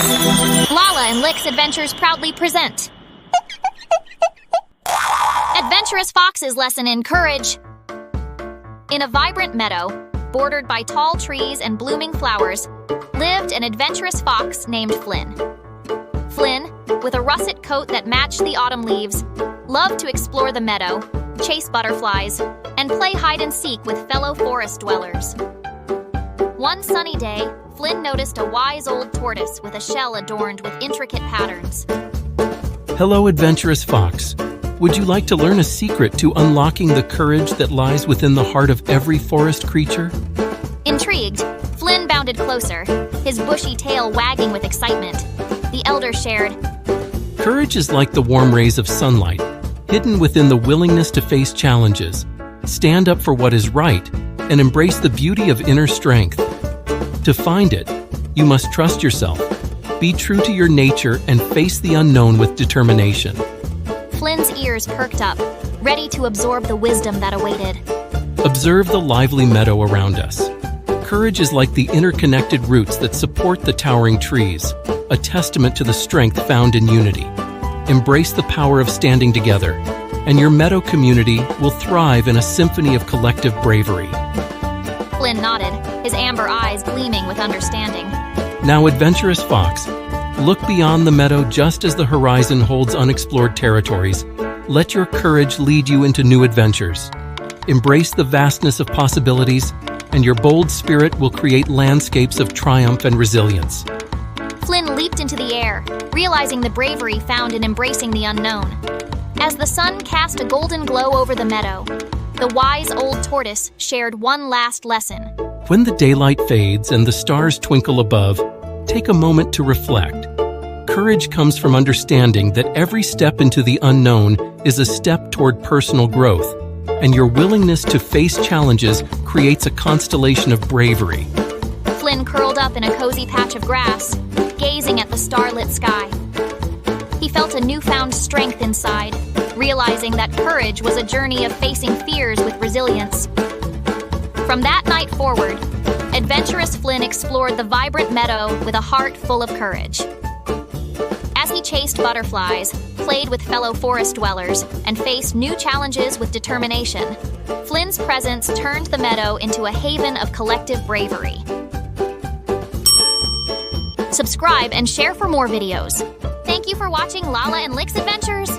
Lala&Lix Adventures proudly present Adventurous Fox's lesson in courage. In a vibrant meadow, bordered by tall trees and blooming flowers, lived an adventurous fox named Flynn. Flynn, with a russet coat that matched the autumn leaves, loved to explore the meadow, chase butterflies, and play hide-and-seek with fellow forest dwellers. One sunny day, Flynn noticed a wise old tortoise with a shell adorned with intricate patterns. Hello, adventurous fox. Would you like to learn a secret to unlocking the courage that lies within the heart of every forest creature? Intrigued, Flynn bounded closer, his bushy tail wagging with excitement. The elder shared, Courage is like the warm rays of sunlight, hidden within the willingness to face challenges, stand up for what is right, and embrace the beauty of inner strength. To find it, you must trust yourself, be true to your nature, and face the unknown with determination. Flynn's ears perked up, ready to absorb the wisdom that awaited. Observe the lively meadow around us. Courage is like the interconnected roots that support the towering trees, a testament to the strength found in unity. Embrace the power of standing together, and your meadow community will thrive in a symphony of collective bravery. Flynn nodded, his amber eyes gleaming with understanding. Now, adventurous fox, look beyond the meadow just as the horizon holds unexplored territories. Let your courage lead you into new adventures. Embrace the vastness of possibilities, and your bold spirit will create landscapes of triumph and resilience. Flynn leaped into the air, realizing the bravery found in embracing the unknown. As the sun cast a golden glow over the meadow, the wise old tortoise shared one last lesson. When the daylight fades and the stars twinkle above, take a moment to reflect. Courage comes from understanding that every step into the unknown is a step toward personal growth, and your willingness to face challenges creates a constellation of bravery. Flynn curled up in a cozy patch of grass, gazing at the starlit sky. He felt a newfound strength inside, realizing that courage was a journey of facing fears with resilience. From that night forward, adventurous Flynn explored the vibrant meadow with a heart full of courage. As he chased butterflies, played with fellow forest dwellers, and faced new challenges with determination, Flynn's presence turned the meadow into a haven of collective bravery. Subscribe and share for more videos. Thank you for watching Lala&Lix Adventures.